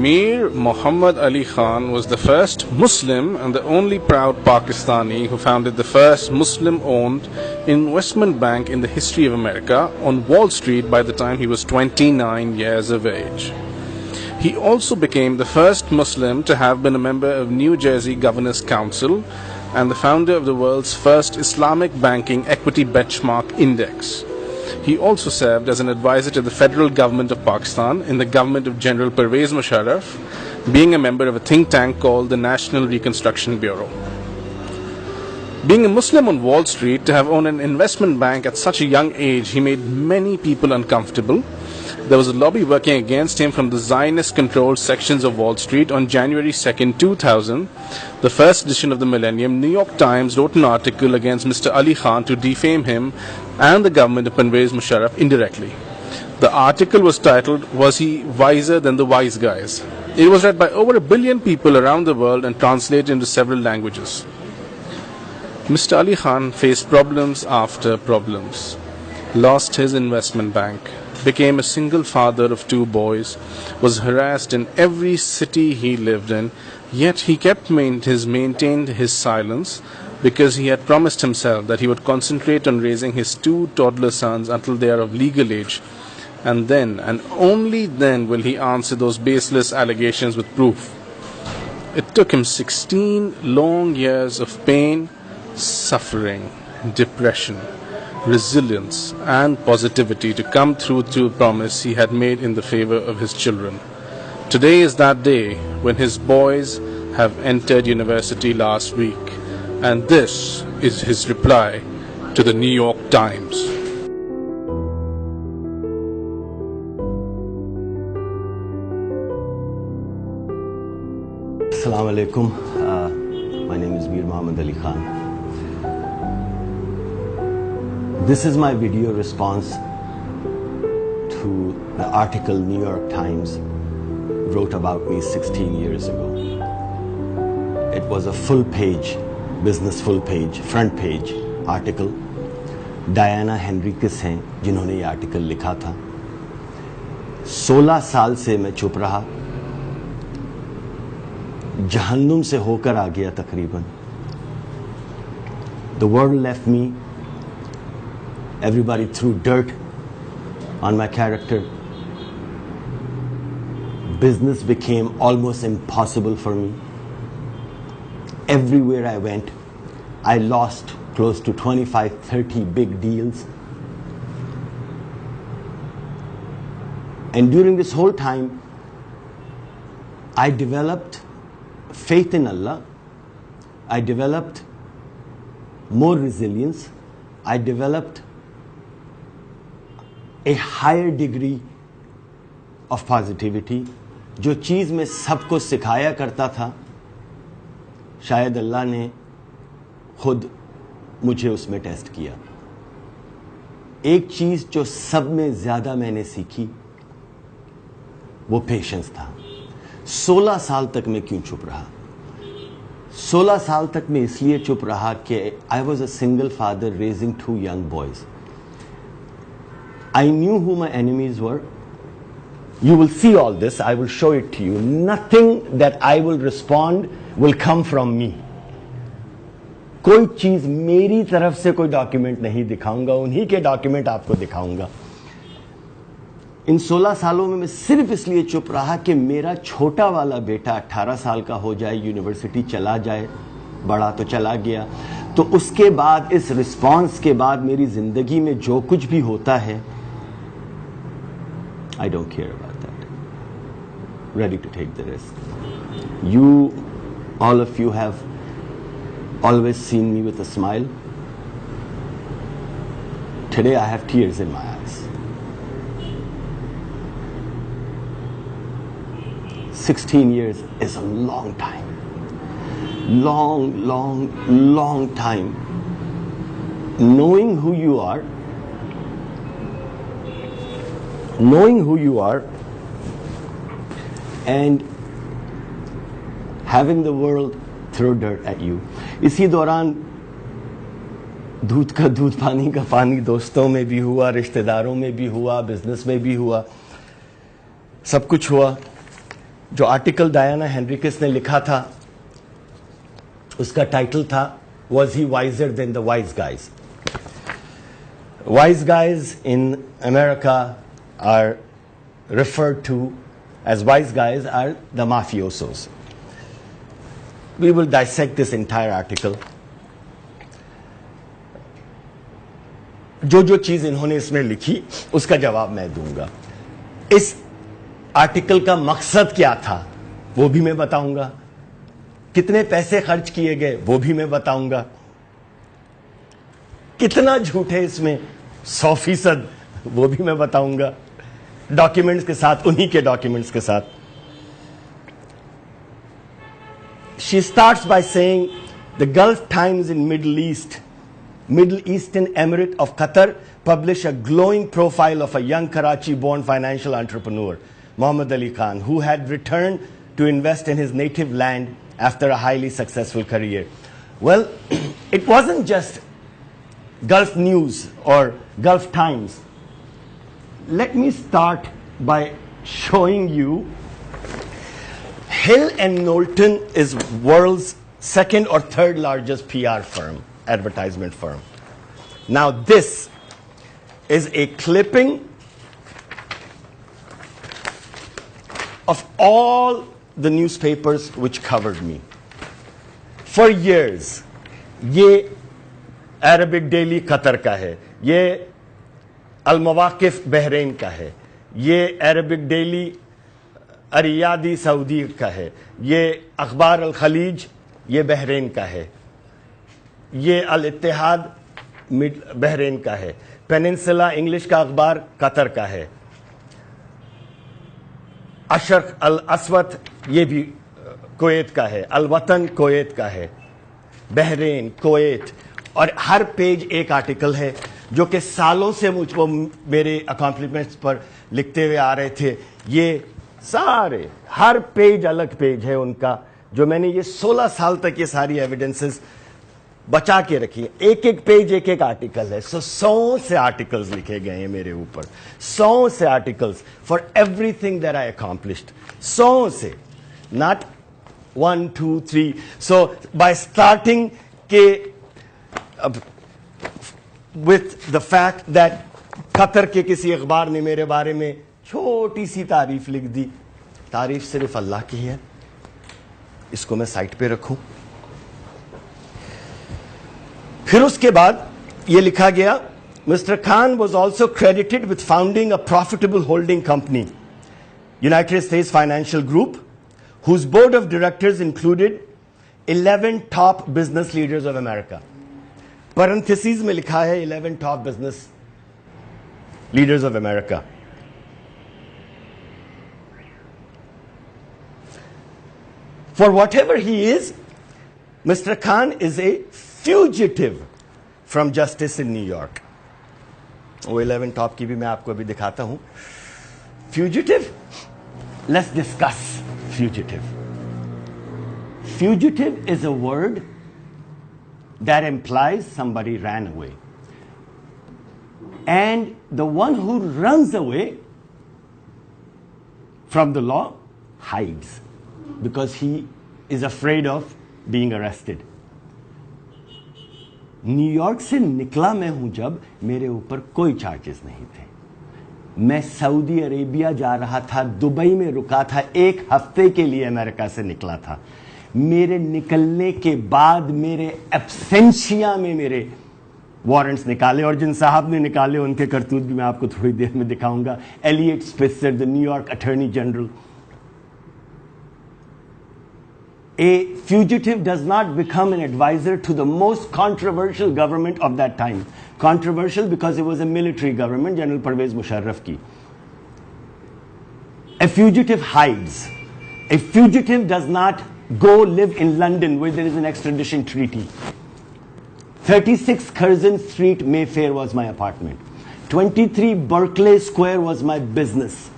Mir Muhammad Ali Khan was the first Muslim and the only proud Pakistani who founded the first Muslim-owned investment bank in the history of America on Wall Street by the time he was 29 years of age. He also became the first Muslim to have been a member of New Jersey Governors Council and the founder of the world's first Islamic banking equity benchmark index. He also served as an advisor to the federal government of Pakistan in the government of General Pervez Musharraf, being a member of a think tank called the National Reconstruction Bureau. Being a Muslim on Wall Street, to have owned an investment bank at such a young age, he made many people uncomfortable. There was a lobby working against him from the Zionist-controlled sections of Wall Street. On January 2nd, 2000, the first edition of the Millennium, New York Times wrote an article against Mr. Ali Khan to defame him and the government of Pervez Musharraf indirectly. The article was titled, "Was He Wiser Than the Wise Guys?" It was read by over 1 billion people around the world and translated into several languages. Mr. Ali Khan faced problems after problems, lost his investment bank, became a single father of 2 boys, was harassed in every city he lived in, yet he maintained his silence because he had promised himself that he would concentrate on raising his 2 toddler sons until they are of legal age, and then, and only then, will he answer those baseless allegations with proof. It took him 16 long years of pain, suffering, depression, resilience and positivity to come through to a promise he had made in the favor of his children. Today is that day when his boys have entered university last week, and this is his reply to the New York Times. Assalamu alaikum. My name is Mir Muhammad Ali Khan. This is my video response to the article New York Times wrote about me 16 years ago. It was a full page, business full page, front page article. Diana Henricus हैं जिन्होंने ये article लिखा था. 16 साल से मैं चुप रहा, जहन्नुम से होकर आ गया तकरीबन. The world left me. Everybody threw dirt on my character. Business became almost impossible for me. Everywhere I went, I lost close to 25-30 big deals. And during this whole time, I developed faith in Allah. I developed more resilience. I developed a higher degree of positivity. जो चीज़ मैं सबको सिखाया करता था, शायद अल्लाह ने खुद मुझे उसमें टेस्ट किया. एक चीज़ जो सब में ज़्यादा मैंने सीखी वो पेशेंस था. 16 साल तक मैं क्यों चुप रहा? 16 साल तक मैं इसलिए चुप रहा कि I was a single father raising 2 young boys. I knew who my enemies were. You will see all this. I will show it to you. Nothing that I will respond will come from me. कोई चीज मेरी तरफ से कोई document नहीं दिखाऊंगा, उन्हीं के डॉक्यूमेंट आपको दिखाऊंगा. इन 16 सालों में मैं सिर्फ इसलिए चुप रहा कि मेरा छोटा वाला बेटा 18 साल का हो जाए, यूनिवर्सिटी चला जाए. बड़ा तो चला गया, तो उसके बाद इस रिस्पॉन्स के बाद मेरी जिंदगी में जो कुछ भी होता है, I don't care about that. Ready to take the risk. You, all of you have always seen me with a smile. Today I have tears in my eyes. 16 years is a long time. Long, long, long time. Knowing who you are, and having the world throw dirt at you. इसी दौरान दूध का दूध, पानी का पानी दोस्तों में भी हुआ, रिश्तेदारों में भी हुआ, बिजनेस में भी हुआ, सब कुछ हुआ. जो आर्टिकल डायना हेनरिकस ने लिखा था उसका टाइटल था Was he wiser than the wise guys? Wise guys in America are referred to as wise guys are the mafiosos. We will dissect this entire article. जो चीज इन्होंने इसमें लिखी उसका जवाब मैं दूंगा. इस आर्टिकल का मकसद क्या था वो भी मैं बताऊंगा. कितने पैसे खर्च किए गए वो भी मैं बताऊंगा. कितना झूठ है इसमें 100% वो भी मैं बताऊंगा. डॉक्यूमेंट्स के साथ, उन्हीं के डॉक्यूमेंट्स के साथ. She starts by saying the Gulf Times in Middle Eastern Emirate of Qatar published a glowing profile of a young Karachi-born financial entrepreneur, Muhammad Ali Khan, who had returned to invest in his native land after a highly successful career. Well, it wasn't just Gulf News or Gulf Times. Let me start by showing you Hill and Knowlton is world's second or third largest PR firm, advertisement firm. Now this is a clipping of all the newspapers which covered me. For years, ये Arabic Daily Qatar का है, ये Al-Mawaqif Bahrain का है, ये Arabic Daily अरियादी Saudi का है, ये अखबार अल खलीज ये बहरीन का है, ये अल इत्तेहाद बहरीन का है, पेनिनसुला इंग्लिश का अखबार कतर का है, अशरक अल अस्वत ये भी कुवैत का है, अल वतन कुवैत का है, बहरीन कुवैत. और हर पेज एक आर्टिकल है जो कि सालों से मुझको मेरे अकॉम्प्लिमेंट्स पर लिखते हुए आ रहे थे. ये सारे हर पेज अलग पेज है उनका, जो मैंने ये 16 साल तक ये सारी एविडेंसेस बचा के रखी है. एक एक पेज एक एक आर्टिकल है. 100 से आर्टिकल्स लिखे गए हैं मेरे ऊपर, 100 से articles for everything that I accomplished. 100 से, नॉट 1 2 3. सो बाय स्टार्टिंग के with the fact that Qatar के किसी अखबार ने मेरे बारे में छोटी सी तारीफ लिख दी. तारीफ सिर्फ अल्लाह की है, इसको मैं साइट पे रखूं. फिर उसके बाद ये लिखा गया, mister Khan was also credited with founding a profitable holding company, United States Financial Group, whose board of directors included 11 top business leaders of America. Parenthesis में लिखा है 11 top business leaders of America. For whatever he is, Mr. Khan is a fugitive from justice in New York. वो 11 top की भी मैं आपको अभी दिखाता हूं. Fugitive? Let's discuss fugitive. Fugitive is a word that implies somebody ran away. And the one who runs away from the law hides, because he is afraid of being arrested. New York से निकला मैं हूं जब, मेरे ऊपर कोई charges नहीं थे. मैं सऊदी अरेबिया जा रहा था, दुबई में रुका था, 1 हफ्ते के लिए अमेरिका से निकला था. मेरे निकलने के बाद मेरे एब्सेंशिया में मेरे वारंट्स निकाले, और जिन साहब ने निकाले उनके करतूत भी मैं आपको थोड़ी देर में दिखाऊंगा. Eliot Spitzer, the New York attorney general. A fugitive does not become an advisor to the most controversial government of that time. Controversial because it was a military government, General Pervez Musharraf ki. A fugitive hides. A fugitive does not go live in London where there is an extradition treaty. 36 Curzon Street, Mayfair was my apartment. 23 Berkeley Square was my business.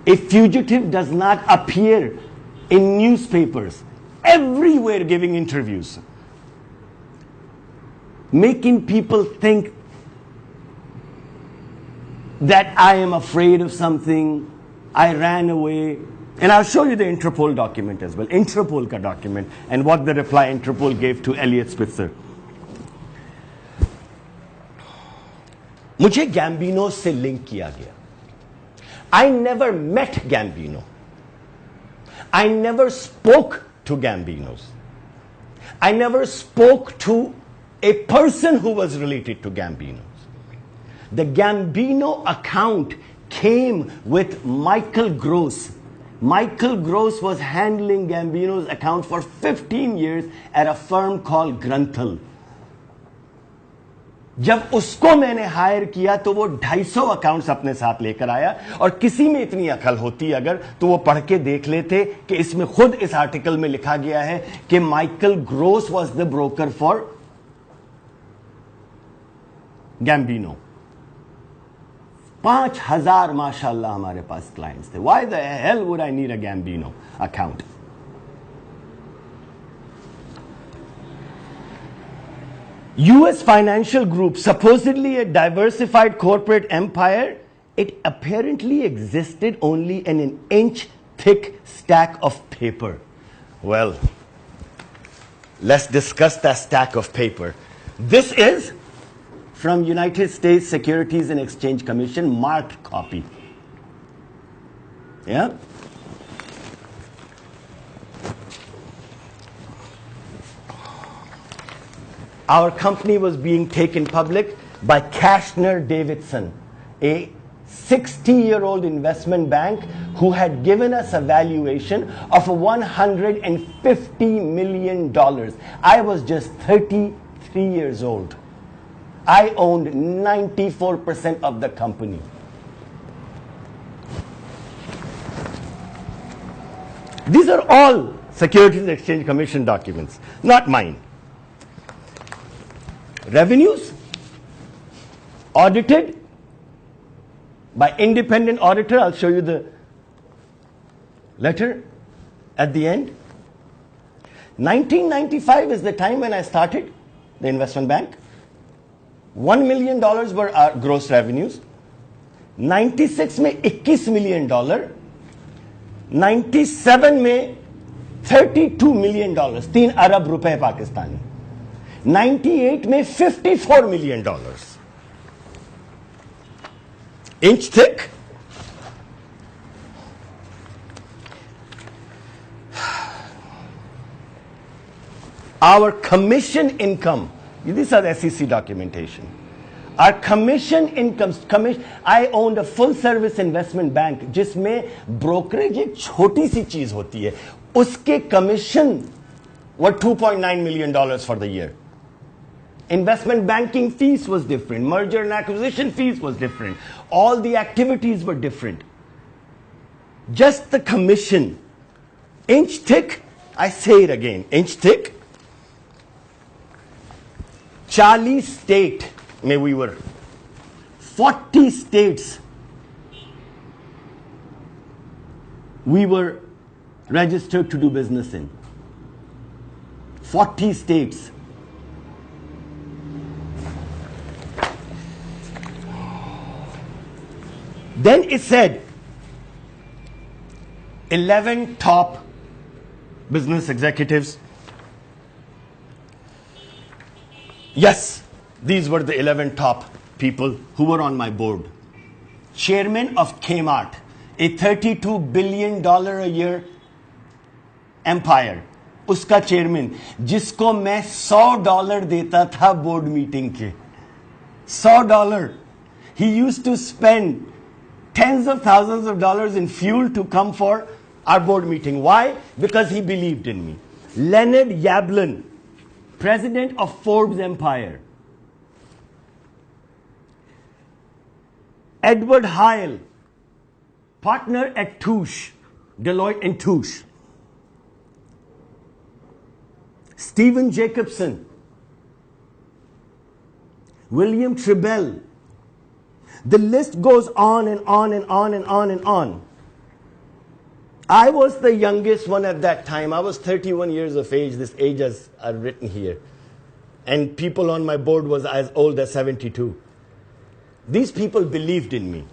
A fugitive does not appear in newspapers, everywhere giving interviews, making people think that I am afraid of something, I ran away, And I'll show you the Interpol document as well. Interpol ka document and what the reply Interpol gave to Elliot Spitzer. मुझे Gambino से link किया गया. I never met Gambino. I never spoke to Gambinos. I never spoke to a person who was related to Gambinos. The Gambino account came with Michael Gross. Michael Gross was handling Gambino's account for 15 years at a firm called Granthal. जब उसको मैंने higher किया तो वो 250 accounts अपने साथ लेकर आया और किसी में इतनी अकल होती अगर तो वो पढ़ के देख लेते कि इसमें खुद इस आर्टिकल में लिखा गया है कि Michael Gross was the broker for Gambino. 5,000 माशाल्लाह हमारे पास क्लाइंट्स थे. Why the hell would I need a Gambino account? US financial group, supposedly a diversified corporate empire, it apparently existed only in an inch thick stack of paper. Well, let's discuss that stack of paper. This is from United States Securities and Exchange Commission, marked copy. Yeah? Our company was being taken public by Kashner Davidson, a 60-year-old investment bank who had given us a valuation of $150 million. I was just 33 years old. I owned 94% of the company. These are all Securities and Exchange Commission documents, not mine. Revenues audited by independent auditor. I'll show you the letter at the end. 1995 is the time when I started the investment bank. $1 million were our gross revenues. 96 में $21 million. 97 में $32 million. 3 अरब रुपए पाकिस्तानी. 98 में $54 million. Inch thick. Our commission income, these are SEC documentation. Our commission incomes, I owned a full service investment bank जिसमें brokerage एक छोटी सी चीज होती है. उसके commission were $2.9 million for the year. Investment banking fees was different. Merger and acquisition fees was different. All the activities were different. Just the commission. Inch thick, I say it again, inch thick. 40 state में we were. 40 states we were registered to do business in. 40 states. Then it said 11 top business executives. Yes, these were the 11 top people who were on my board. Chairman of Kmart, a $32 billion a year empire. उसका chairman जिसको मैं $100 देता था board meeting के. $100. He used to spend tens of thousands of dollars in fuel to come for our board meeting. Why? Because he believed in me. Leonard Yablon, president of Forbes Empire. Edward Heil, partner at Touche, Deloitte and Touche. Stephen Jacobson, William Tribell. The list goes on and on and on and on and on. I was the youngest one at that time. I was 31 years of age. This age is written here. And people on my board was as old as 72. These people believed in me.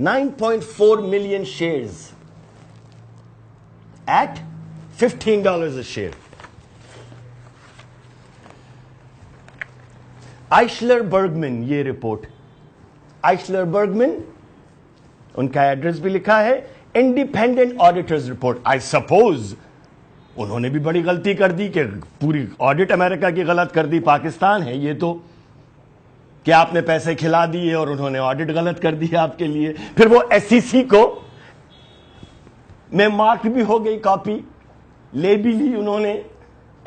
9.4 million shares at $15 a share. Eichler Bergman, ये report. Eichler Bergman, उनका address भी लिखा है, independent auditors report. I suppose उन्होंने भी बड़ी गलती कर दी कि पूरी ऑडिट अमेरिका की गलत कर दी. पाकिस्तान है ये तो, कि आपने पैसे खिला दिए और उन्होंने ऑडिट गलत कर दिया आपके लिए. फिर वो एसईसी को में मार्क भी हो गई कॉपी, ले भी ली उन्होंने,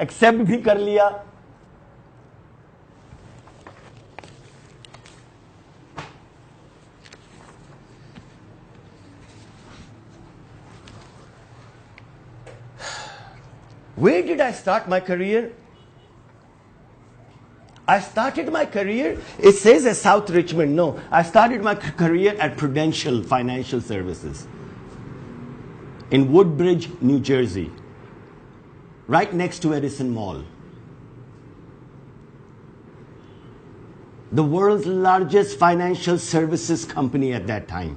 एक्सेप्ट भी कर लिया. Where did I start my career? I started my career, it says at South Richmond. No, I started my career at Prudential Financial Services in Woodbridge, New Jersey, right next to Edison Mall. The world's largest financial services company at that time.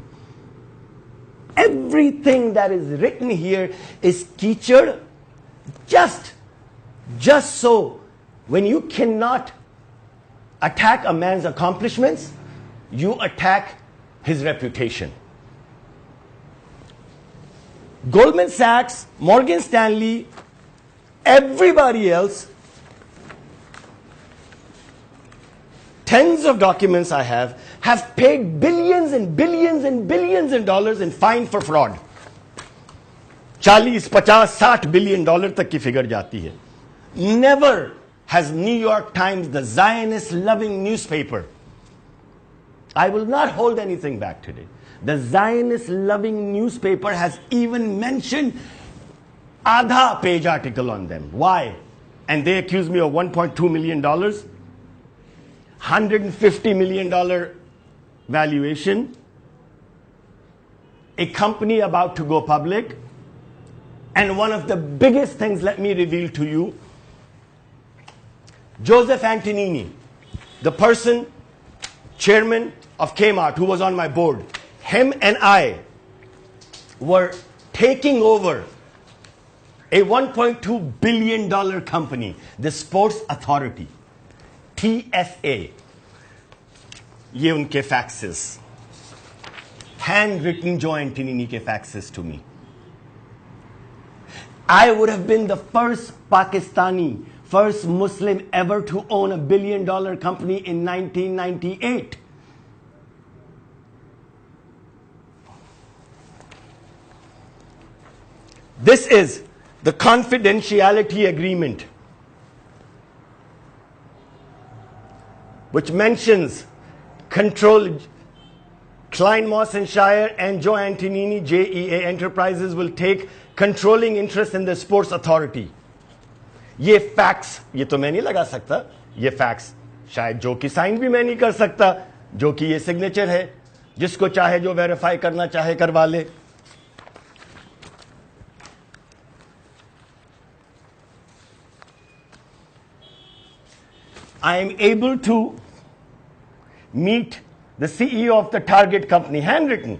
Everything that is written here is featured just so when you cannot attack a man's accomplishments, you attack his reputation. Goldman Sachs, Morgan Stanley, everybody else, tens of documents I have paid billions and billions and billions of dollars in fine for fraud. 40, 50, 60 billion dollar तक की figure जाती है. Never has New York Times, the Zionist loving newspaper, I will not hold anything back today, the Zionist loving newspaper has even mentioned आधा page article on them. Why? And they accuse me of $1.2 million, $150 million valuation, a company about to go public. And one of the biggest things, let me reveal to you, Joseph Antonini, the person, chairman of Kmart, who was on my board, him and I were taking over a $1.2 billion company, the Sports Authority, TSA. ये उनके faxes, handwritten Joe Antonini के faxes to me. I would have been the first Pakistani, first Muslim ever to own $1 billion company in 1998. This is the confidentiality agreement, which mentions control. Klein Moss and Shire and Joe Antonini, JEA Enterprises, will take controlling interest in the Sports Authority. ये fax, ये तो मैं नहीं लगा सकता, ये fax शायद जो की साइन भी मैं नहीं कर सकता, जो कि ये सिग्नेचर है, जिसको चाहे जो वेरीफाई करना चाहे करवा ले. I am able to meet the CEO of the Target company, handwritten,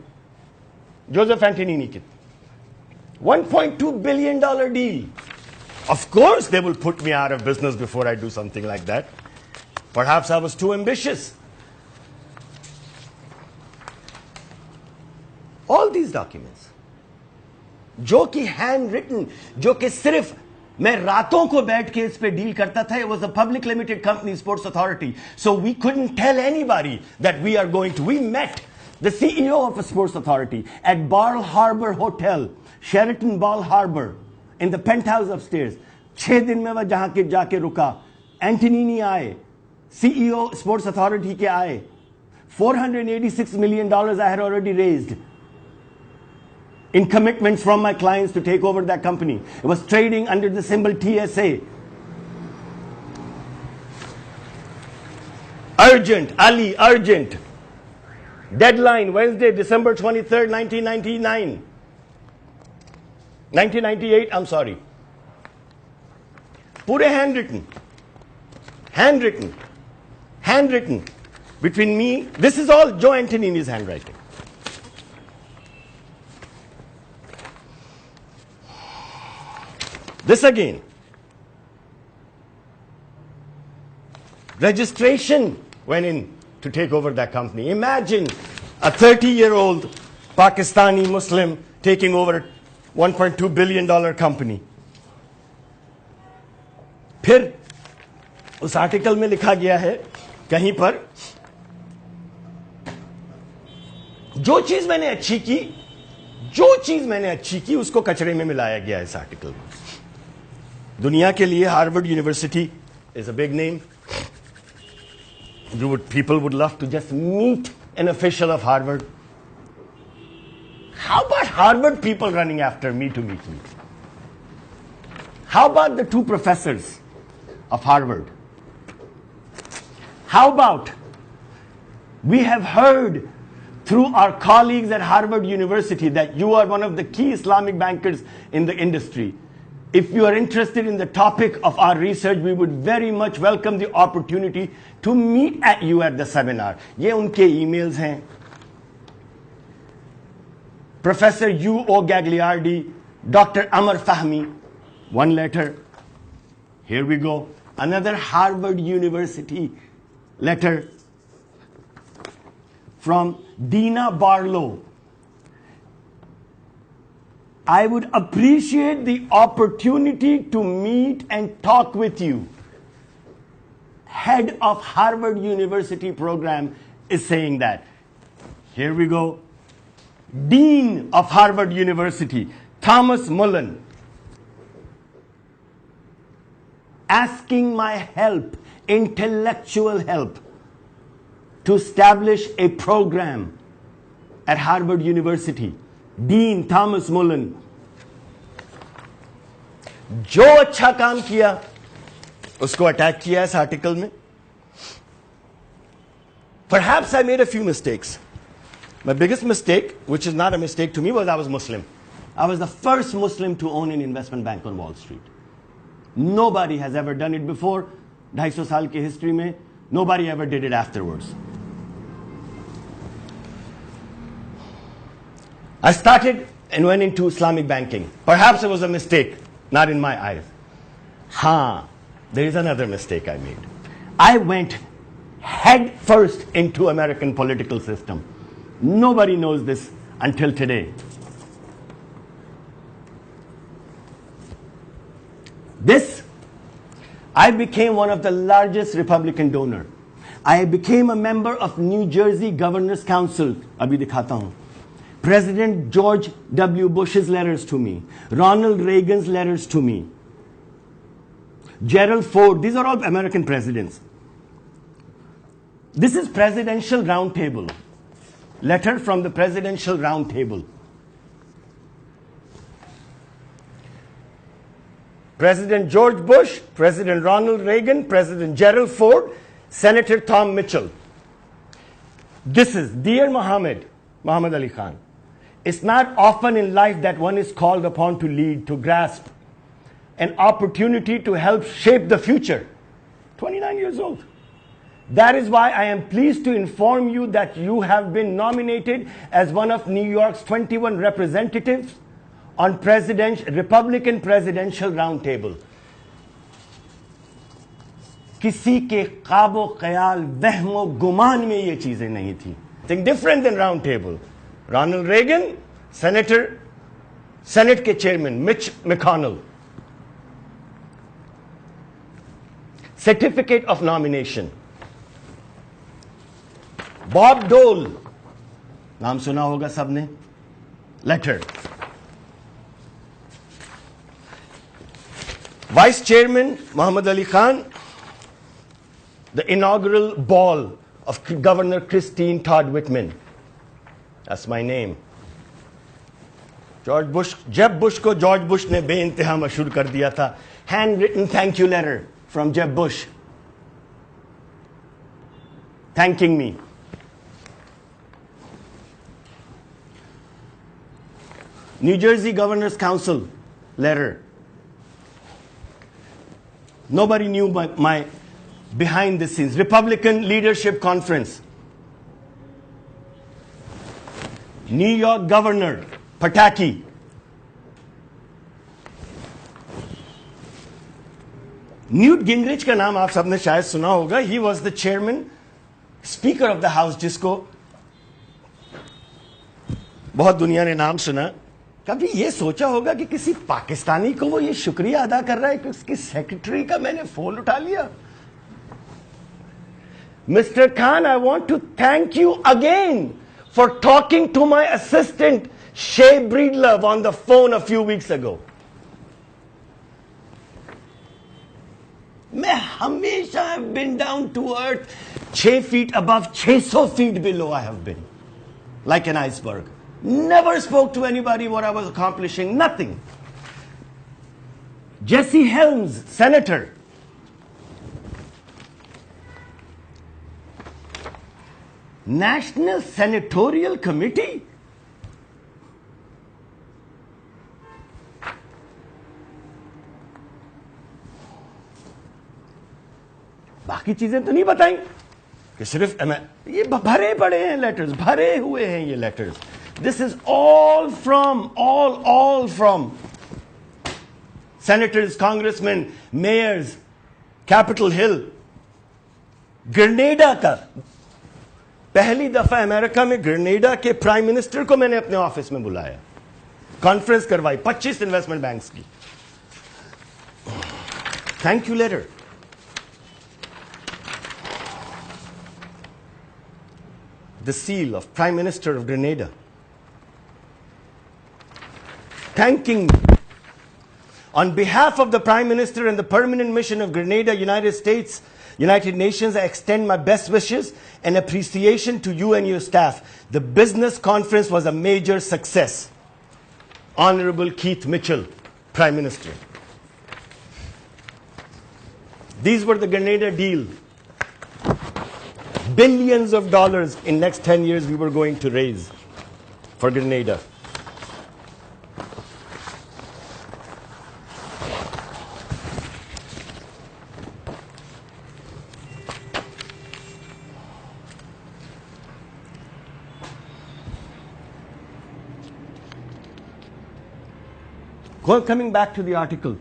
Joseph Antonini. $1.2 billion deal. Of course, they will put me out of business before I do something like that. Perhaps I was too ambitious. All these documents, जो कि handwritten, जो कि सिर्फ मैं रातों को बैठ के इस पे डील करता था. It was a public limited company, Sports Authority. So we couldn't tell anybody that we are going to. We met the CEO of a Sports Authority at Bal Harbour Hotel, Sheraton Bal Harbour, in the penthouse upstairs. 6 दिन में वह जहां के जाके रुका. एंटोनिनी आए, CEO Sports Authority के आए. $486 million I had already raised in commitments from my clients to take over that company. It was trading under the symbol TSA. Urgent, Ali, urgent. Deadline, Wednesday, December 23rd, 1999. 1998, I'm sorry. Pure handwritten. Handwritten. Between me, this is all Joe Antonini's handwriting. This again. Registration went in to take over that company. Imagine a 30-year-old Pakistani Muslim taking over a $1.2 billion company. फिर उस article में लिखा गया है कहीं पर, जो चीज मैंने अच्छी की उसको कचरे में मिलाया गया इस आर्टिकल में. दुनिया के लिए Harvard university is a big name. People would love to just meet an official of Harvard. How about Harvard people running after me to meet me? How about the two professors of Harvard? How about we have heard through our colleagues at Harvard University that you are one of the key Islamic bankers in the industry. If you are interested in the topic of our research, we would very much welcome the opportunity to meet at you at the seminar. ये उनके emails हैं. Professor U.O. Gagliardi, Dr. Amar Fahmi, one letter. Here we go. Another Harvard University letter from Dina Barlow. I would appreciate the opportunity to meet and talk with you. Head of Harvard University program is saying that. Here we go. Dean of Harvard University, Thomas Mullen, asking my help, intellectual help, to establish a program at Harvard University. Dean Thomas Mullen. जो अच्छा काम किया उसको attack किया इस article में. Perhaps I made a few mistakes. My biggest mistake, which is not a mistake to me, was I was Muslim. I was the first Muslim to own an investment bank on Wall Street. Nobody has ever done it before. 250 साल की history में nobody ever did it afterwards. I started and went into Islamic banking. Perhaps it was a mistake, not in my eyes. There is another mistake I made. I went head first into American political system. Nobody knows this until today. I became one of the largest Republican donor. I became a member of New Jersey Governor's Council. Abhi dikhata hun. President George W. Bush's letters to me, Ronald Reagan's letters to me, Gerald Ford, these are all American presidents. This is Presidential Roundtable, letter from the Presidential Roundtable. President George Bush, President Ronald Reagan, President Gerald Ford, Senator Tom Mitchell. This is, Dear Muhammad Ali Khan. It's not often in life that one is called upon to lead, to grasp an opportunity to help shape the future. 29 years old. That is why I am pleased to inform you that you have been nominated as one of New York's 21 representatives on Republican Presidential Roundtable. किसी के ख्वाबो ख्याल वहमो गुमान में ये चीजें नहीं थी. Think different than Roundtable. Ronald Reagan, Senate के chairman, Mitch McConnell. Certificate of nomination. Bob Dole, नाम सुना होगा सबने. Letter. Vice Chairman Muhammad Ali Khan, the inaugural ball of Governor Christine Todd Whitman. That's my name. George Bush, Jeb Bush को George Bush ने बेइंतहा मशहूर कर दिया था. Handwritten thank you letter from Jeb Bush, thanking me. New Jersey Governor's Council letter. Nobody knew my behind the scenes. Republican Leadership Conference. New York Governor Pataki. Newt Gingrich का नाम आप सबने शायद सुना होगा. He was the chairman, Speaker of the House, जिसको बहुत दुनिया ने नाम सुना. कभी ये सोचा होगा कि किसी पाकिस्तानी को वो ये शुक्रिया अदा कर रहा है कि उसकी सेक्रेटरी का मैंने फोन उठा लिया. Mister Khan, I want to thank you again for talking to my assistant Shay Breedlove on the phone a few weeks ago. मैं हमेशा have been down to earth. 6 feet above, 600 feet below I have been, like an iceberg. Never spoke to anybody what I was accomplishing, nothing. Jesse Helms, senator. National Senatorial Committee. बाकी चीजें तो नहीं बताई कि सिर्फ ये भरे पड़े हैं लेटर्स, भरे हुए हैं ये letters. This is all from senators, congressmen, mayors, Capitol Hill. Grenada का पहली दफा अमेरिका में ग्रेनेडा के प्राइम मिनिस्टर को मैंने अपने ऑफिस में बुलाया, कॉन्फ्रेंस करवाई 25 इन्वेस्टमेंट बैंक्स की. Thank you later. The seal of Prime Minister of Grenada, thanking me on behalf of the Prime Minister and the Permanent Mission of Grenada, United Nations. I extend my best wishes and appreciation to you and your staff. The business conference was a major success. Honorable Keith Mitchell, Prime Minister. These were the Grenada deal. Billions of dollars in next 10 years we were going to raise for Grenada. Coming back to the article.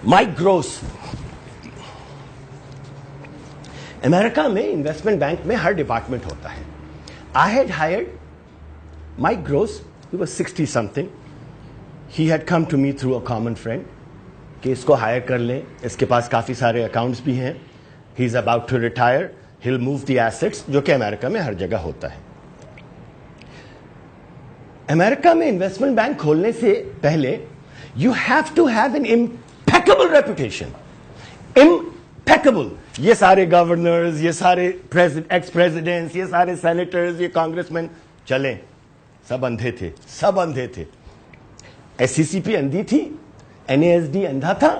Mike Gross. America में investment bank में हर department होता है. I had hired Mike Gross. He was 60 something. He had come to me through a common friend कि इसको higher कर लें, इसके पास काफ़ी सारे अकाउंट्स भी हैं. He is about to retire. He'll move the assets, जो कि अमेरिका में हर जगह होता है. अमेरिका में इन्वेस्टमेंट बैंक खोलने से पहले you have to have an impeccable reputation. Impeccable. ये सारे गवर्नर्स, ये सारे एक्स प्रेसिडेंट्स, ये सारे सेनेटर्स, ये कांग्रेसमैन चले, सब अंधे थे, सब अंधे थे. SCCP अंधी थी, NASD अंधा था.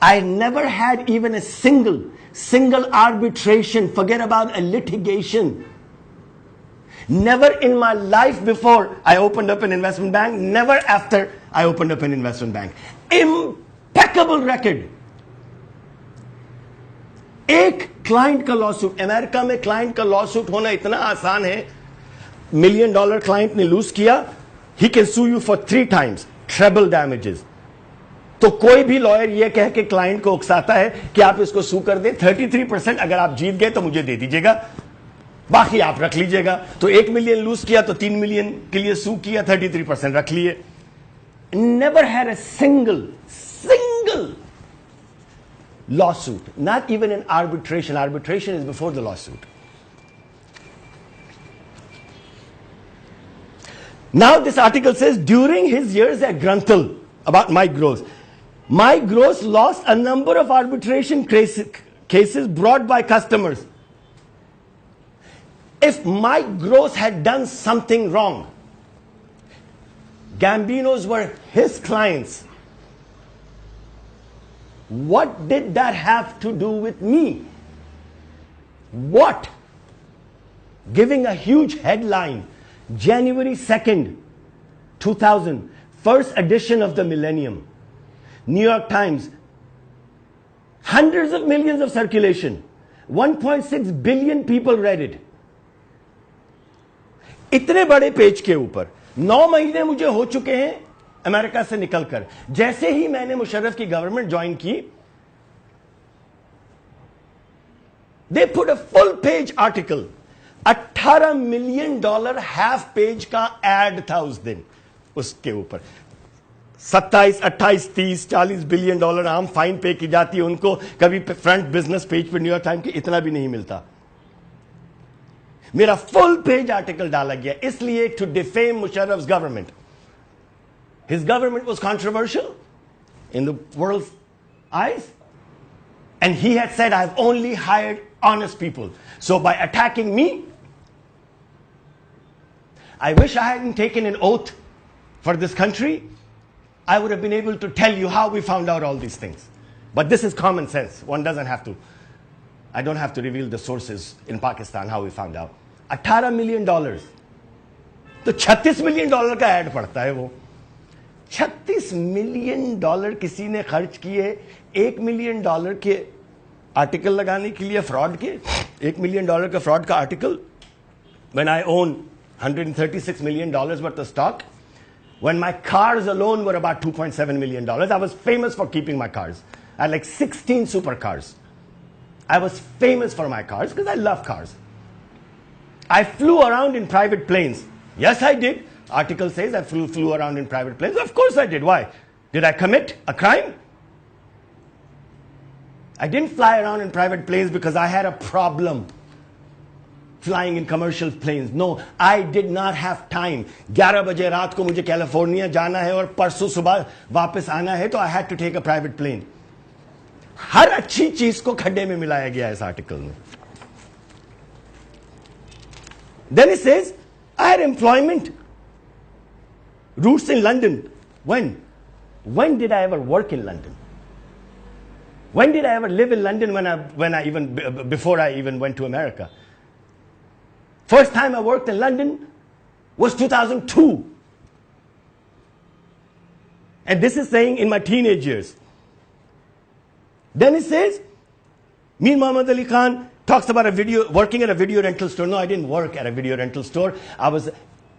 I never had even a single arbitration, forget about a litigation. Never in my life before I opened up an investment bank, never after I opened up an investment bank. Impeccable record. एक client का lawsuit, America में client का lawsuit होना इतना आसान है. $1 million client ने loose किया, he can sue you for 3 times treble damages. तो कोई भी लॉयर ये कह के क्लाइंट को उकसाता है कि आप इसको सू कर दें, 33% अगर आप जीत गए तो मुझे दे दीजिएगा, बाकी आप रख लीजिएगा. तो 1 million लूज किया तो 3 million के लिए सू किया, 33% रख लिए. Never had a single lawsuit, not even an arbitration. Arbitration is before the lawsuit. Now this article says during his years at Grunthal, about Mike Gross. Mike Gross lost a number of arbitration cases brought by customers. If Mike Gross had done something wrong, Gambinos were his clients. What did that have to do with me? What? Giving a huge headline, January 2nd, 2000, first edition of the millennium. New York Times, hundreds of millions of circulation, 1.6 billion people read it. इतने बड़े page के ऊपर 9 महीने मुझे हो चुके हैं America से निकलकर। जैसे ही मैंने मुशर्रफ की गवर्नमेंट ज्वाइन की, they put a full page article, $18 million half page का एड था उस दिन उसके ऊपर। 27, 28, 30, $40 बिलियन आम फाइन पे की जाती है उनको, कभी फ्रंट बिजनेस पेज पर न्यूयॉर्क टाइम के इतना भी नहीं मिलता। मेरा फुल पेज आर्टिकल डाला गया, इसलिए to defame Musharraf's government. His government was controversial in the world's eyes, and he had said, I've only hired honest people. So by attacking me, I wish I hadn't taken an oath for this country. I would have been able to tell you how we found out all these things. But this is common sense. One doesn't have to, I don't have to reveal the sources in Pakistan how we found out. $18 million. तो $36 million का add पड़ता है वो। $36 million किसी ने खर्च किए $1 million के आर्टिकल लगाने के लिए, फ्रॉड के। $1 मिलियन का फ्रॉड का article. When I own $136 million worth of stock, when my cars alone were about $2.7 million, I was famous for keeping my cars. I had like 16 supercars. I was famous for my cars because I love cars. I flew around in private planes. Yes, I did. Article says I flew around in private planes. Of course I did. Why? Did I commit a crime? I didn't fly around in private planes because I had a problem flying in commercial planes. No, I did not have time. 11 बजे रात को मुझे California जाना है और परसों सुबह वापस आना है, तो I had to take a private plane. हर अच्छी चीज को खड्डे में मिलाया गया इस आर्टिकल में. Then it says, I had employment. Roots in London. When? When did I ever work in London? When did I ever live in London before I even went to America? First time I worked in London was 2002. And this is saying in my teenage years. Then it says, Mir Muhammad Ali Khan talks about working at a video rental store. No, I didn't work at a video rental store. I was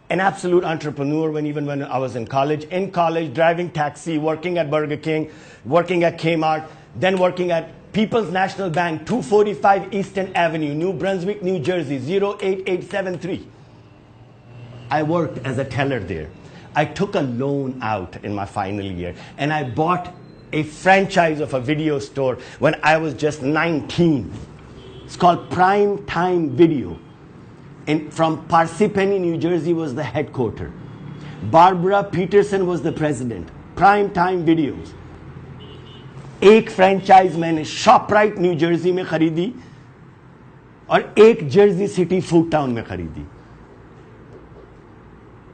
an absolute entrepreneur even when I was in college. In college, driving taxi, working at Burger King, working at Kmart, then working at People's National Bank, 245 Eastern Avenue, New Brunswick, New Jersey, 08873. I worked as a teller there. I took a loan out in my final year, and I bought a franchise of a video store when I was just 19. It's called Prime Time Video. And from Parsippany, New Jersey was the headquarters. Barbara Peterson was the president. Prime Time Videos. एक franchise मैंने शॉपराइट new Jersey में खरीदी और एक Jersey city food town में खरीदी.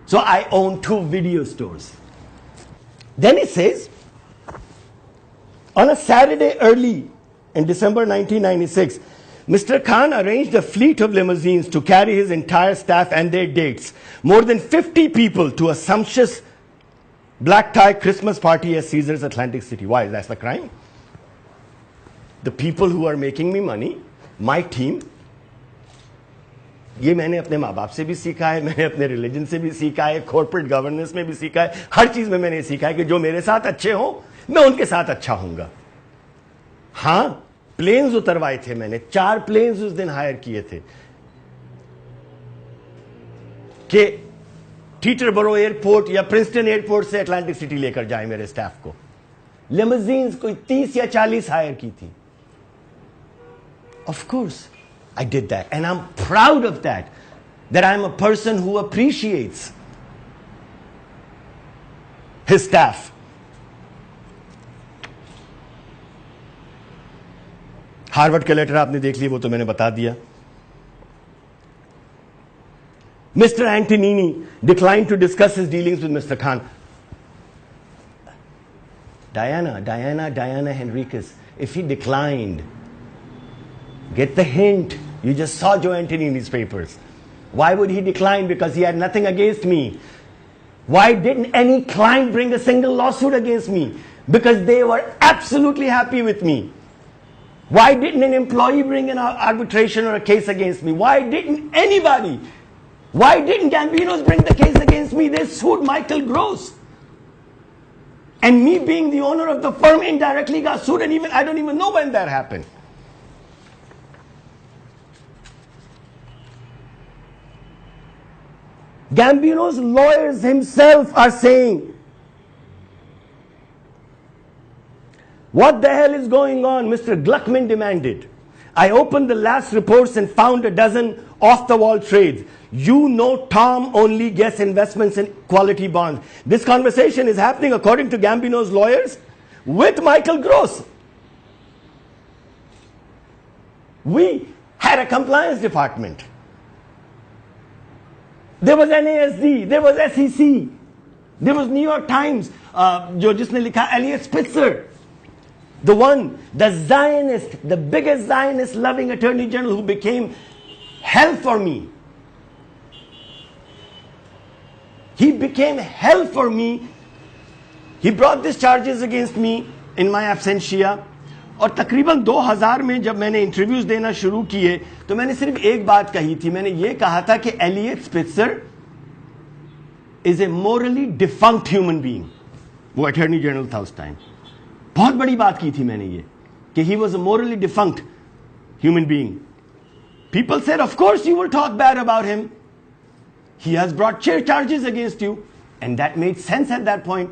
So I own 2 video stores. Then it says, on a Saturday early in December 1996, Mr. Khan arranged a fleet of limousines to carry his entire staff and their dates, more than 50 people, to a sumptuous black tie Christmas party at Caesars Atlantic City. Why? That's the crime. The people who are making me money, my team, ये मैंने अपने माँ बाप से भी सीखा है, मैंने अपने रिलीजन से भी सीखा है, कॉर्पोरेट गवर्नेंस में भी सीखा है, हर चीज में मैंने सीखा है कि जो मेरे साथ अच्छे हों मैं उनके साथ अच्छा होऊंगा. हाँ, प्लेन्स उतरवाए थे मैंने, 4 प्लेन्स उस दिन हायर किए थे कि टीटरबरो एयरपोर्ट या प्रिंसटन एयरपोर्ट से अटलांटिक सिटी लेकर जाए मेरे स्टाफ को. लिमोजीन्स कोई 30 या 40 हायर की थी. Of course, I did that. And I'm proud of that. That I'm a person who appreciates his staff. Harvard के लेटर आपने देख ली, वो तो मैंने बता दिया. Mr. Antonini declined to discuss his dealings with Mr. Khan. Diana Henriquez, if he declined, get the hint. You just saw Joe Antonini's papers. Why would he decline? Because he had nothing against me. Why didn't any client bring a single lawsuit against me? Because they were absolutely happy with me. Why didn't an employee bring an arbitration or a case against me? Why didn't anybody? Why didn't Gambinos bring the case against me? They sued Michael Gross. And me being the owner of the firm indirectly got sued, and even I don't even know when that happened. Gambino's lawyers himself are saying, what the hell is going on? Mr. Gluckman demanded. I opened the last reports and found a dozen off-the-wall trades. You know Tom only gets investments in quality bonds. This conversation is happening, according to Gambino's lawyers, with Michael Gross. We had a compliance department. There was NASD, there was SEC, there was New York Times, जो जिसने लिखा Elliot Spitzer, the one, the Zionist, the biggest Zionist-loving Attorney General who became hell for me. He became hell for me. He brought these charges against me in my absentia. और तकरीबन 2000 में जब मैंने interviews देना शुरू किए तो मैंने सिर्फ एक बात कही थी. मैंने ये कहा था कि Eliot Spitzer is a morally defunct human being. वो अटॉर्नी जनरल था उस टाइम. बहुत बड़ी बात की थी मैंने ये कि he was a morally defunct human being. People said of course you will talk bad about him. He has brought charges against you and that made sense at that point.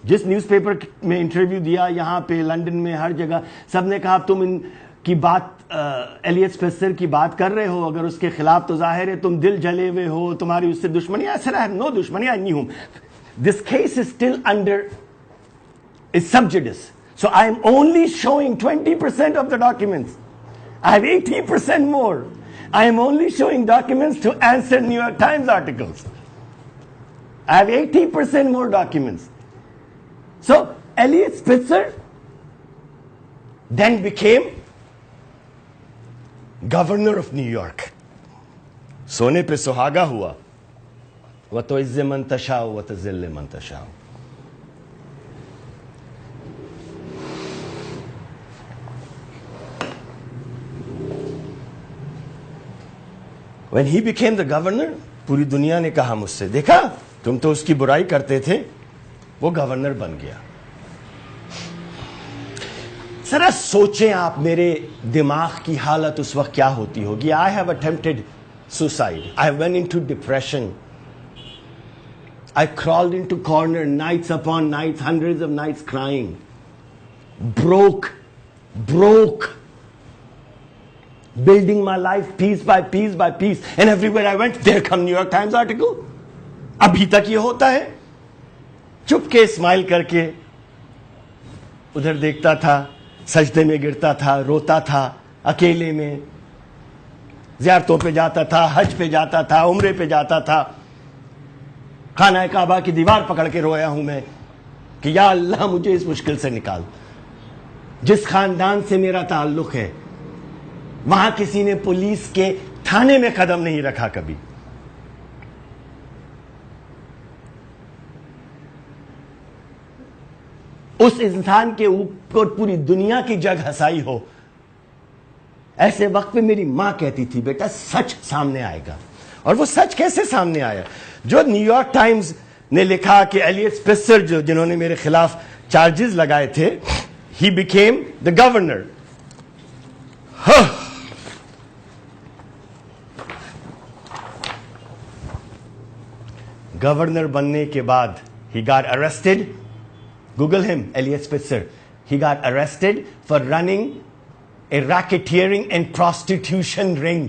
जिस newspaper में interview दिया, यहाँ पे London में हर जगह सबने कहा तुम इनकी बात एलियट स्पित्जर की बात कर रहे हो, अगर उसके खिलाफ तो जाहिर है तुम दिल जले हुए हो, तुम्हारी उससे दुश्मनी. I said I have no दुश्मनी, I knew him. This case is still under is sub judice. So I am only showing 20% of the documents. I have 80% more. I am only showing documents to answer New York Times articles. I have 80% more documents. So Elliot Spitzer then became governor of New York. सोने पे सुहागा हुआ. व तो इज़्ज़े मन तशाओ व तो ज़िल्ले मन तशाओ. When he became the governor, पूरी दुनिया ने कहा मुझसे, देखा तुम तो उसकी बुराई करते थे, वो गवर्नर बन गया. जरा सोचें आप मेरे दिमाग की हालत उस वक्त क्या होती होगी. I have attempted suicide. I went into depression. I crawled into corner nights upon nights, hundreds of nights crying. broke building my life piece by piece by piece, and everywhere I went there come New York Times article. अभी तक ये होता है. चुपके smile करके उधर देखता था, सजदे में गिरता था, रोता था अकेले में, ज़ियारतों पे जाता था, हज पे जाता था, उम्रे पे जाता था. खाना काबा की दीवार पकड़ के रोया हूं मैं कि या अल्लाह मुझे इस मुश्किल से निकाल. जिस खानदान से मेरा ताल्लुक है वहां किसी ने पुलिस के थाने में कदम नहीं रखा कभी. उस इंसान के ऊपर पूरी दुनिया की जग हंसाई हो. ऐसे वक्त में मेरी मां कहती थी बेटा सच सामने आएगा. और वो सच कैसे सामने आया? जो न्यूयॉर्क टाइम्स ने लिखा कि एलियट स्पित्जर जो जिन्होंने मेरे खिलाफ चार्जेस लगाए थे, he became the governor. Governor बनने के बाद he got arrested. Google him, Elliot Spitzer. He got arrested for running a racketeering and prostitution ring.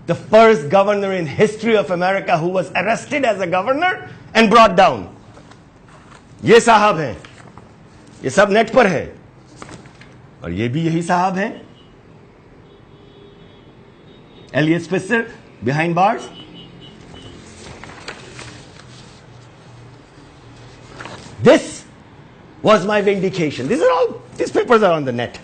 The first governor in history of America who was arrested as a governor and brought down. ये साहब हैं, ये सब net पर है, और ये भी यही साहब हैं. Elliot Spitzer behind bars. This was my vindication. These papers are on the net.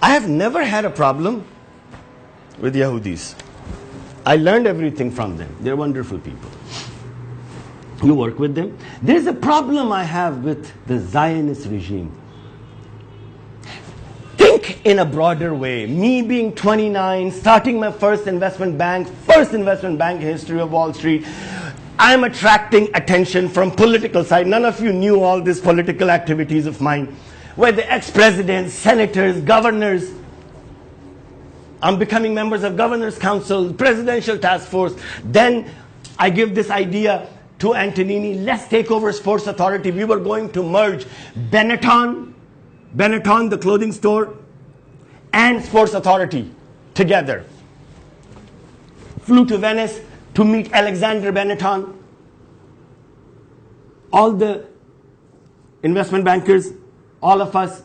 I have never had a problem with Yahudis. I learned everything from them. They're wonderful people. You work with them. There's a problem I have with the Zionist regime. in a broader way. Me being 29, starting my first investment bank in history of Wall Street, I'm attracting attention from political side. None of you knew all these political activities of mine, where the ex-presidents, senators, governors, I'm becoming members of Governor's Council, Presidential Task Force. Then I give this idea to Antonini, let's take over Sports Authority. We were going to merge Benetton, the clothing store, and Sports Authority together. Flew to Venice to meet Alexander Benetton. All the investment bankers, all of us.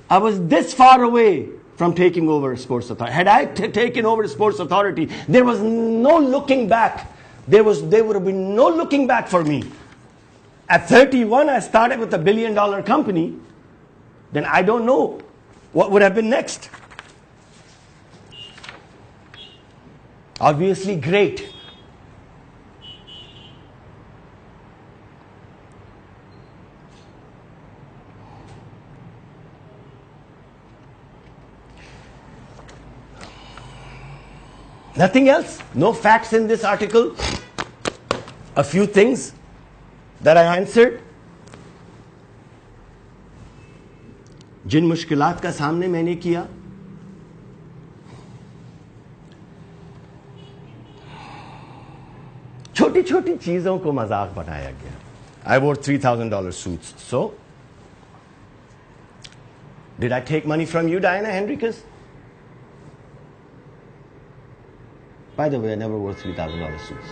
I was this far away from taking over Sports Authority. Had I taken over Sports Authority, there was no looking back. There would have been no looking back for me. At 31, I started with $1 billion company. Then I don't know what would have been next. Obviously, great. Nothing else? No facts in this article? A few things that I answered. जिन मुश्किलात का सामने मैंने किया, छोटी छोटी चीजों को मजाक बनाया गया. I wore $3,000 suits. So, did I take money from you, Diana Henricus? By the way, I never wore $3,000 suits.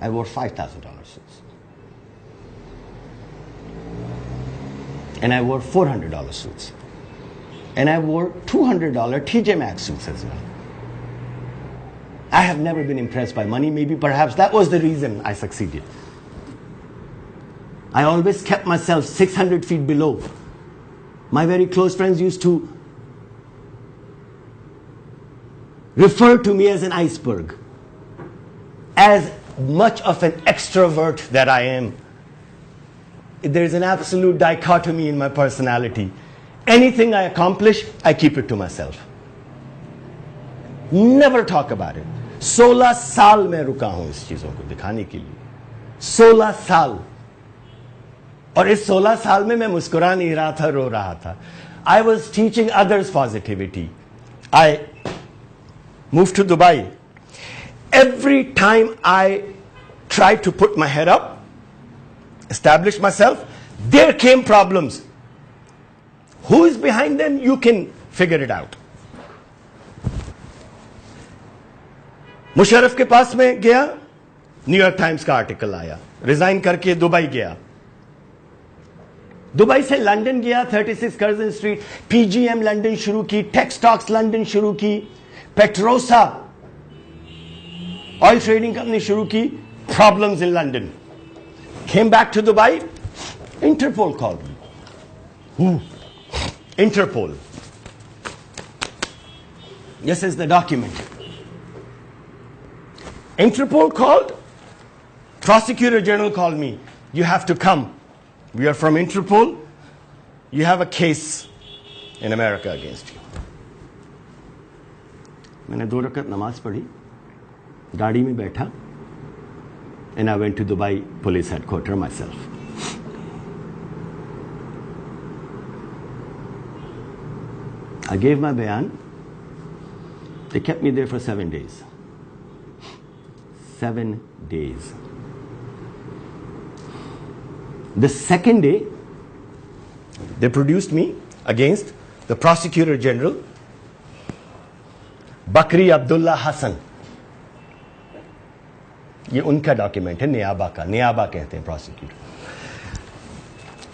I wore $5,000 suits. And I wore $400 suits. And I wore $200 TJ Maxx suits as well. I have never been impressed by money. Maybe perhaps that was the reason I succeeded. I always kept myself 600 feet below. My very close friends used to refer to me as an iceberg. As much of an extrovert that I am, there's an absolute dichotomy in my personality. Anything I accomplish, I keep it to myself. Never talk about it. 16 साल मैं रुका हूं इस चीजों को दिखाने के लिए. 16 साल. और इस 16 साल में मैं मुस्कुरा नहीं रहा था, रो रहा था. I was teaching others positivity. I moved to Dubai. Every time I tried to put my head up, establish myself, there came problems. Who is behind them? You can figure it out. Musharraf के पास में गया, New York times का article आया. Resign करके Dubai गया. Dubai से London गया, 36 Curzon street, PGM London शुरू की, टेक्सटॉक्स लंदन शुरू की, पेट्रोसा ऑयल ट्रेडिंग कंपनी शुरू की. Problems in London. Came back to Dubai, Interpol called me. Interpol. This is the document. Interpol called, Prosecutor General called me. You have to come. We are from Interpol. You have a case in America against you. मैंने 2 रकत नमाज पढ़ी, गाड़ी में बैठा, and I went to Dubai police headquarters myself. I gave my bayan. They kept me there for 7 days. 7 days. The second day, they produced me against the Prosecutor General, Bakri Abdullah Hassan. ये उनका document है, नियाबा का. नियाबा कहते हैं prosecutor.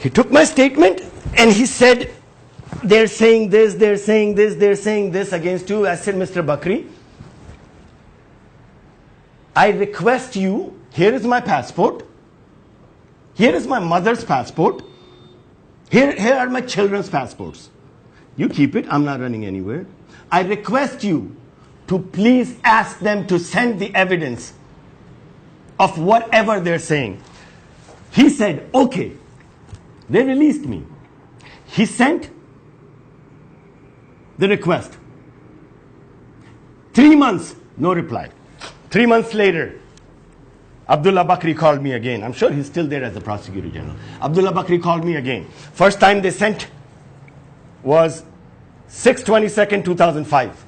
He took my statement and he said, they're saying this, they're saying this, they're saying this against you. I said, Mr. Bakri, I request you, here is my passport, here is my mother's passport, here are my children's passports. You keep it, I'm not running anywhere. I request you to please ask them to send the evidence of whatever they're saying. He said, okay. They released me. He sent the request. 3 months, no reply. 3 months later, Abdullah Bakri called me again. I'm sure he's still there as the Prosecutor General. Abdullah Bakri called me again. First time they sent was 6/22, 2005.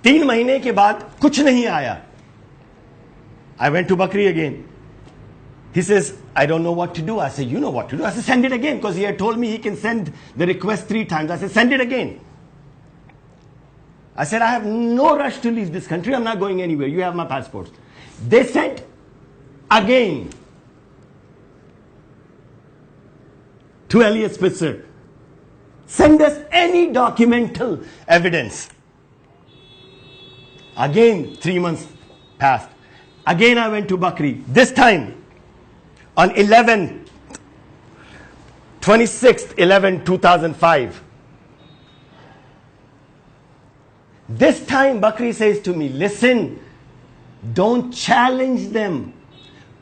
3 महीने के बाद कुछ नहीं आया. I went to Bakri again. He says, I don't know what to do. I said, you know what to do. I said, send it again, because he had told me he can send the request 3 times. I said, send it again. I said, I have no rush to leave this country. I'm not going anywhere. You have my passports. They sent again to Elliot Spitzer. Send us any documental evidence. Again, 3 months passed. Again, I went to Bakri. This time, on 26/11/2005. This time, Bakri says to me, listen, don't challenge them.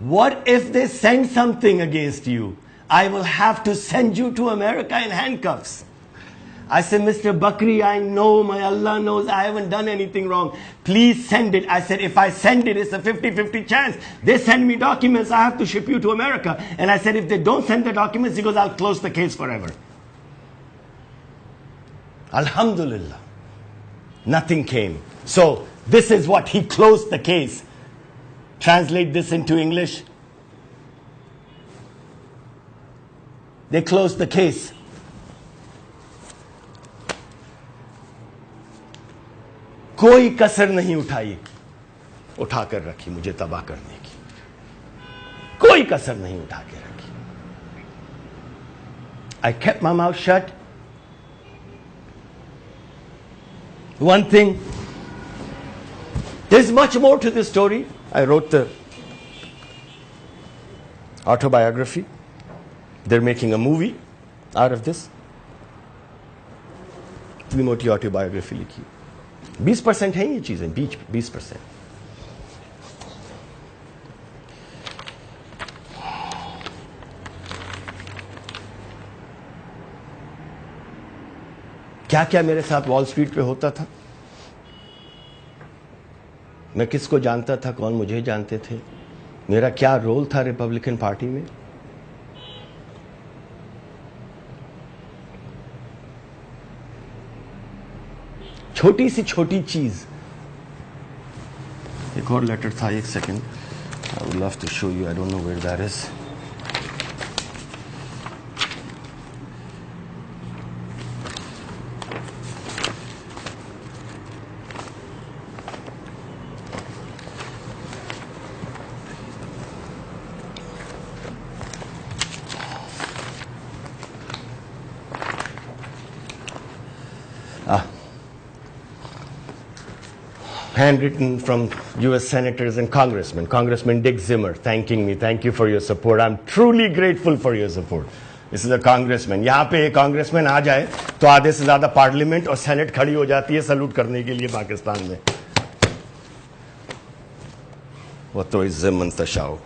What if they send something against you? I will have to send you to America in handcuffs. I said, Mr. Bakri, I know, my Allah knows I haven't done anything wrong. Please send it. I said, if I send it, it's a 50-50 chance. They send me documents, I have to ship you to America. And I said, if they don't send the documents, he goes, I'll close the case forever. Alhamdulillah. Nothing came. So, this is what he closed the case. Translate this into English. They closed the case. कोई कसर नहीं उठाकर रखी मुझे तबाह करने की. कोई कसर नहीं उठा के रखी. I kept my mouth shut. One thing, there's much more to this story. I wrote the autobiography. They're making a movie out of this. इतनी मोटी autobiography लिखी. 20% हैं ये चीजें, 20%. क्या क्या मेरे साथ वॉल स्ट्रीट पे होता था. मैं किसको जानता था, कौन मुझे जानते थे, मेरा क्या रोल था रिपब्लिकन पार्टी में. छोटी सी छोटी चीज. एक और लेटर था, एक second. I would love to show you. I don't know where that is. Handwritten from US senators and congressmen. Congressman Dick Zimmer thanking me. Thank you for your support. I'm truly grateful for your support. This is a congressman. यहाँ पे एक congressman आ जाए तो आधे से ज़्यादा parliament और senate खड़ी हो जाती है सलूट करने के लिए पाकिस्तान में. वतो इज़्ज़म तशाओ.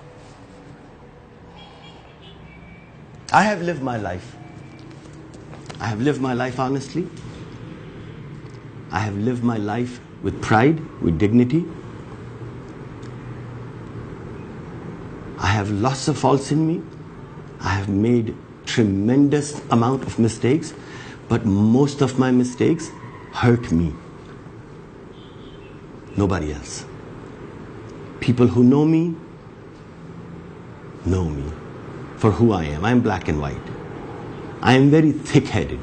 I have lived my life. I have lived my life honestly. I have lived my life with pride, with dignity. I have lots of faults in me. I have made tremendous amount of mistakes, but most of my mistakes hurt me. Nobody else. People who know me for who I am. I am black and white. I am very thick-headed.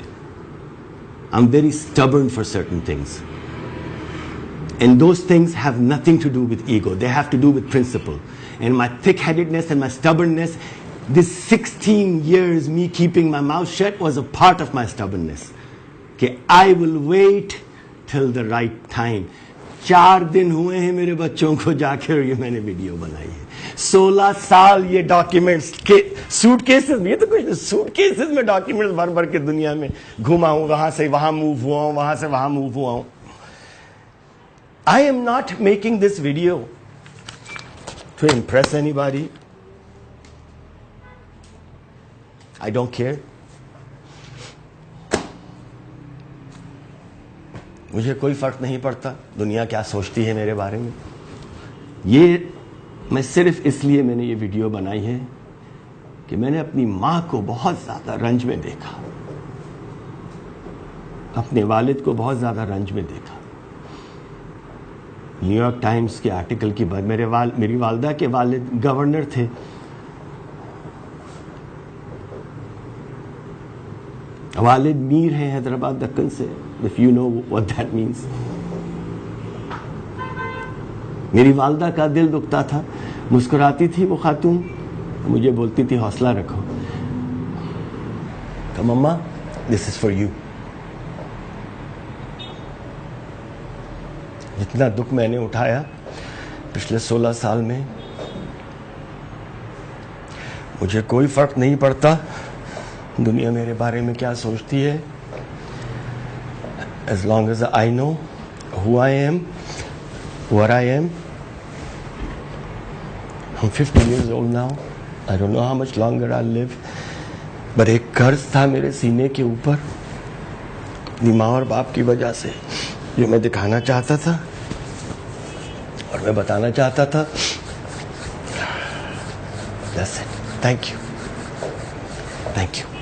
I'm very stubborn for certain things. And those things have nothing to do with ego. They have to do with principle. And my thick-headedness and my stubbornness, this 16 years me keeping my mouth shut was a part of my stubbornness. Okay, I will wait till the right time. 4 दिन हुए हैं मेरे बच्चों को जाकर ये मैंने video बनाई है. 16 साल ये डॉक्यूमेंट्स के सूटकेसेस में, ये तो कुछ सूटकेसेस में डॉक्यूमेंट्स भर भर के दुनिया में घुमा हूं. वहां से वहां मूव हुआ हूं, वहां से वहां मूव हुआ हूं. I am not making this video to impress anybody. I don't care. मुझे कोई फर्क नहीं पड़ता दुनिया क्या सोचती है मेरे बारे में। ये मैं सिर्फ इसलिए मैंने ये वीडियो बनाई है कि मैंने अपनी माँ को बहुत ज़्यादा रंज में देखा, अपने वालिद को बहुत ज़्यादा रंज में देखा। न्यूयॉर्क टाइम्स के आर्टिकल की बात, मेरी वालदा के वालिद गवर्नर थे। वालिद मीर हैं हैदराबाद दक्कन से, if you know what that means. मेरी वालदा का दिल दुखता था, मुस्कुराती थी वो खातून, मुझे बोलती थी हौसला रखो, तो मम्मा दिस इज फॉर यू। जितना दुख मैंने उठाया पिछले 16 साल में, मुझे कोई फर्क नहीं पड़ता दुनिया मेरे बारे में क्या सोचती है, as long as I know who I am, what I am. I'm 50 years old now. I don't know how much longer I'll live. but एक कर्ज था मेरे सीने के ऊपर अपनी माँ और बाप की वजह से, जो मैं दिखाना चाहता था और मैं बताना चाहता था। That's it. Thank you. Thank you.